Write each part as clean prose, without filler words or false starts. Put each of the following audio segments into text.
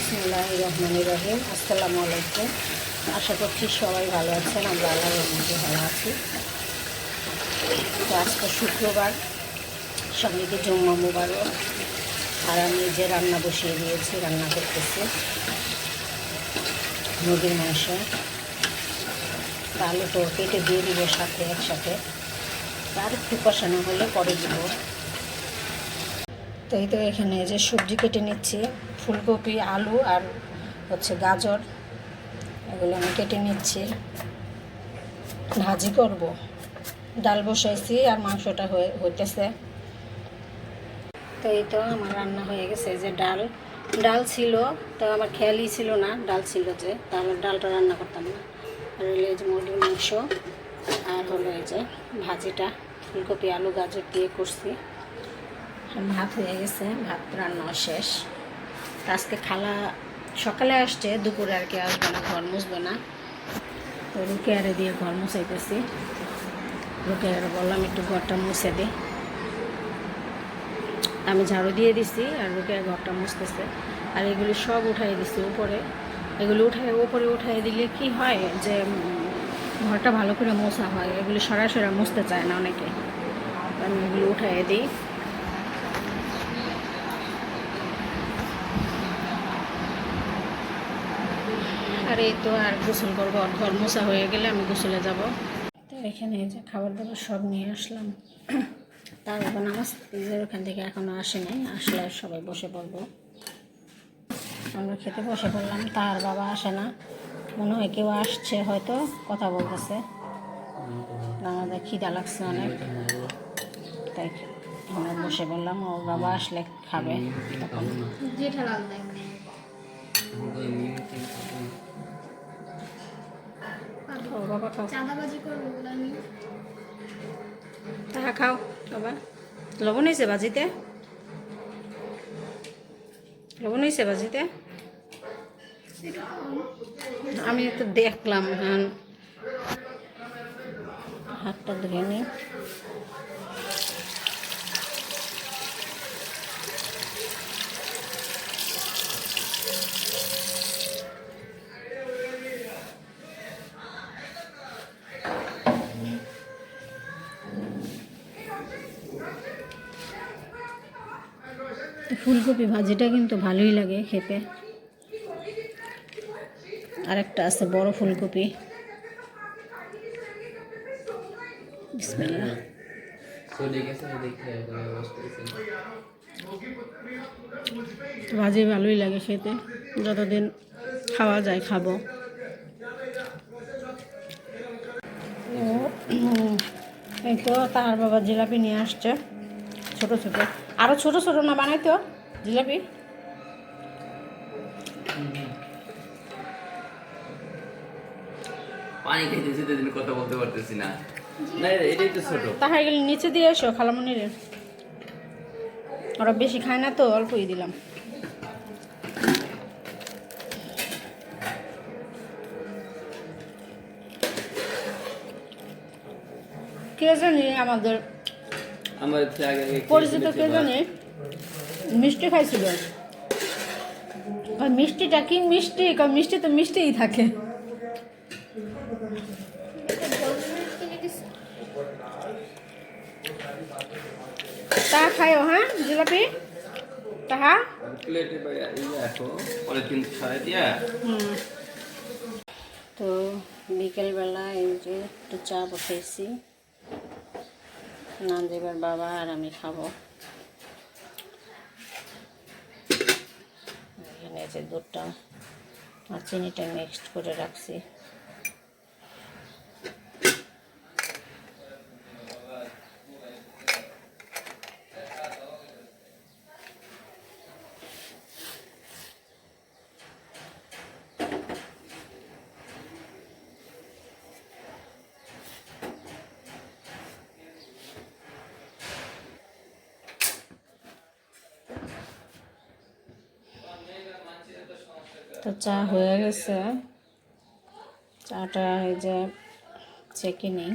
বিসমিল্লাহির রহমানির রহিম। আসসালামু আলাইকুম। আশা করছি সবাই ভালো আছেন। আমরা আল্লাহর মধ্যে ভালো আছি। তো আজকে শুক্রবার, সবাইকে জুম্মা মুবারক। আর আমি যে রান্না বসিয়ে দিয়েছি, রান্না করতেছি মুরগির মাংস। আলু তো কেটে দিয়ে দিব সাথে একসাথে, আর একটু কষানো হলে পরে দিব। তো এই তো এখানে যে সবজি কেটে নিচ্ছি, ফুলকপি, আলু আর হচ্ছে গাজর, এগুলো আমি কেটে নিচ্ছি। ভাজি করব, ডাল বসাইছি আর মাংসটা হইতেছে। তো এই তো আমার রান্না হয়ে গেছে। যে ডাল ছিল, তো আমার খেয়ালই ছিল না ডাল ছিল, যে তাহলে ডালটা রান্না করতাম না। আর এই যে মুরগির মাংস, আর হলো এই যে ভাজিটা ফুলকপি আলু গাজর দিয়ে করছি। ভাত হয়ে গেছে, ভাত রান্না শেষ। আজকে খালা সকালে আসছে, দুপুরে আর কি আসবে না, ঘর মুছবে না। তো রুকেয়ারে দিয়ে ঘর মুছাইতেছি। রুকেয়ারে বললাম একটু ঘরটা মুছে দিই। আমি ঝাড়ু দিয়ে দিছি আর রুকেয়া ঘরটা মুছতেছে। আর এগুলি সব উঠাই দিছি উপরে। এগুলো উপরে উঠাই দিলে কি হয়, যে ঘরটা ভালো করে মোছা হয়। এগুলি সরাসরি মুছতে চায় না অনেকে, আমি এগুলো উঠাই দিই। আর এই তো আর গোসল করবো, ঘর মোছা হয়ে গেলে আমি গোসলে যাব। তো এখানে যে খাবার দাবার সব নিয়ে আসলাম। তার বাবা নামাজ ওখান থেকে এখনও আসে নাই, আসলে সবাই বসে পড়বো। আমরা খেতে বসে পড়লাম, তার বাবা আসে না, মনে হয় কেউ আসছে, হয়তো কথা বলতেছে। আমাদের খিদা লাগছে অনেক, তাই আমরা বসে বললাম ওর বাবা আসলে খাবে তখন। ও বাবা খাও, তাহা খাও বাবা। লবণ হয়েছে বাজিতে, লবণ হয়েছে বাজিতে। আমি তো দেখলাম, হ্যাঁ হাতটা ধুয়ে নিই। ফুলকপি ভাজিটা কিন্তু ভালোই লাগে খেতে। আরেকটা আছে বড় ফুলকপি, বিসমিল্লাহ। ভাজি ভালোই লাগে খেতে, যতদিন খাওয়া যায় খাবো। এই তো তাহার বাবা জিলাপি নিয়ে আসছে, ছোট ছোট, আরো ছোট ছোট না বানাইতো জিলাপি। পানি খাইতেছি তো দিন কথা বলতে পারতেছি না। না এটাই তো ছোট। তাহার গেলে নিচে দিয়ে এসো খালামণিরে, ওরা বেশি খায় না তো, অল্পই দিলাম। কে জানি আমাদের পরিচিত কে জানি মিষ্টি খাইছিল। মিষ্টিটা কি মিষ্টি, মিষ্টি তো মিষ্টিই থাকে। তাহা খাইও, হ্যাঁ জিলাপি তাহা। তো বিকেলবেলা এই যে একটু চা বসাইছি, নানজিবার বাবা আর আমি খাবো। এখানে যে দুধটা আর চিনিটা মিক্সড করে রাখছি। তো চা হয়ে গেছে, চাটা এই যে চেকে নিই।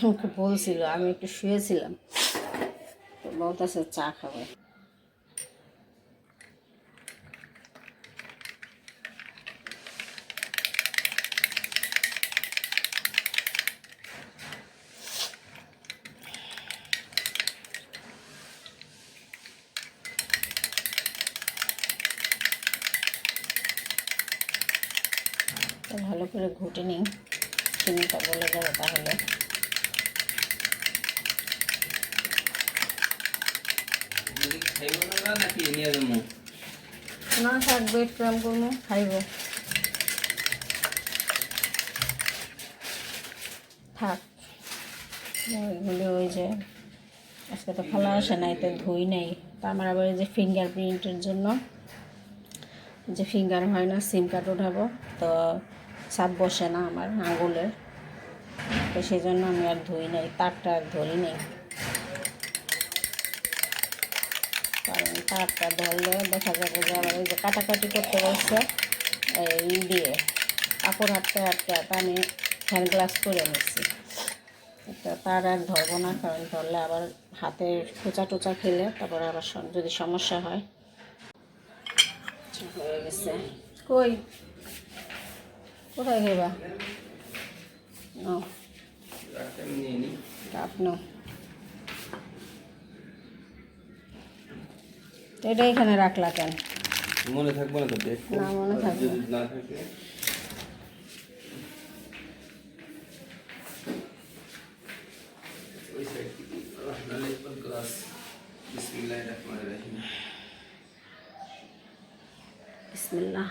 আমাকে বলছিল, আমি একটু শুয়েছিলাম, তো বলতেছে চা খাবে। তো ভালো করে ঘুটে নিই, চিনিটা গলে যাবে তাহলে। খাইব না নাকি নিয়ে যাবো? না থাক, বেড ক্রাম করবো, খাইব থাক। ওইগুলো ওই যে আজকে তো খোলা আসে নাই, তো ধুই নাই। তা আমার আবার এই যে ফিঙ্গারপ্রিন্টের জন্য যে ফিঙ্গার হয় না, সিম কার্ড উঠাবো, তো ছাপ বসে না আমার আঙুলের, তো সেই জন্য আমি আর ধুই নাই, তারটা আর ধরি নেই। কারণ তারটা ধরলে দেখা যাবে যে আবার এই যে কাটাকাটি করতে বলছে এই দিয়ে কাপড় হাঁটতে হাঁটতে, তা আমি হ্যান্ড গ্লাস করে নিচ্ছি। তো তার আর ধরবো না, কারণ ধরলে আবার হাতে খোঁচা টোচা খেলে তারপর আবার যদি সমস্যা হয়। হয়ে গেছে। কই কোথায় খেবা? ও নিয়ে নি। আপনি এটা এখানে রাখলা কেন? মনে থাকবে না তো দেখো। না, মনে থাকবে যদি না থাকে ওই সাইড থেকে নালে কোন ক্লাস। বিসমিল্লাহির রহমানির রহিম। বিসমিল্লাহ।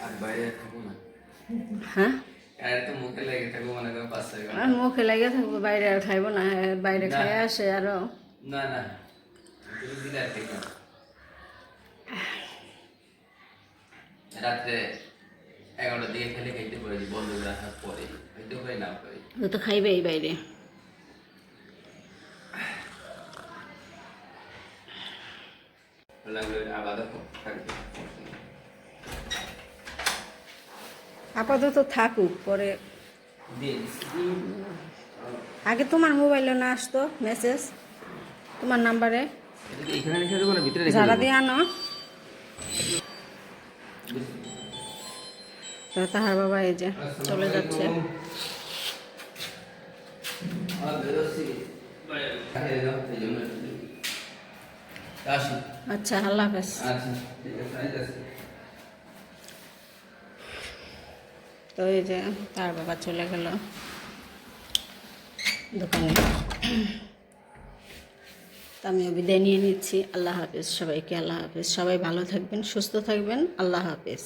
আর বাইরে থাকবো না। হ্যাঁ, আর তো মুখে লেগে থাকবো মনে করো 5-6 ঘন্টা। আর মুখে লাগে থাকবো, বাইরে আর খাইবো না। বাইরে না। খাই আসে আরো। না না, তুমি দিলে আর ঠিক না। রাত্রে 11টার দিকে খেলে খাইতে পারি, বন্ধ রাখার পরে খাইতে পারি না পারি। ও তো খাইবে এই বাইরে। লাগলে আলাদা থাকবে। আপাতত থাকুক, পরে দিয়ে দিচ্ছি। আগে তোমার মোবাইলে না আসতো মেসেজ তোমার নাম্বারে? এটা কি এখানে রেখে দেবো না ভিতরে রেখে ঝাড়া দেবো? দিয়ে আনো। তো তাহার বাবা এই যে চলে যাচ্ছে। আর বেরোচ্ছি বাইরে যাও, এই জন্য আসি। আচ্ছা, আল্লাহ হাফেজ। আচ্ছা ঠিক আছে, আইতাছি। তো এই যে তার বাবা চলে গেল দোকানে। তো আমিও বিদায় নিয়ে নিচ্ছি। আল্লাহ হাফেজ সবাইকে, আল্লাহ হাফেজ। সবাই ভালো থাকবেন, সুস্থ থাকবেন। আল্লাহ হাফেজ।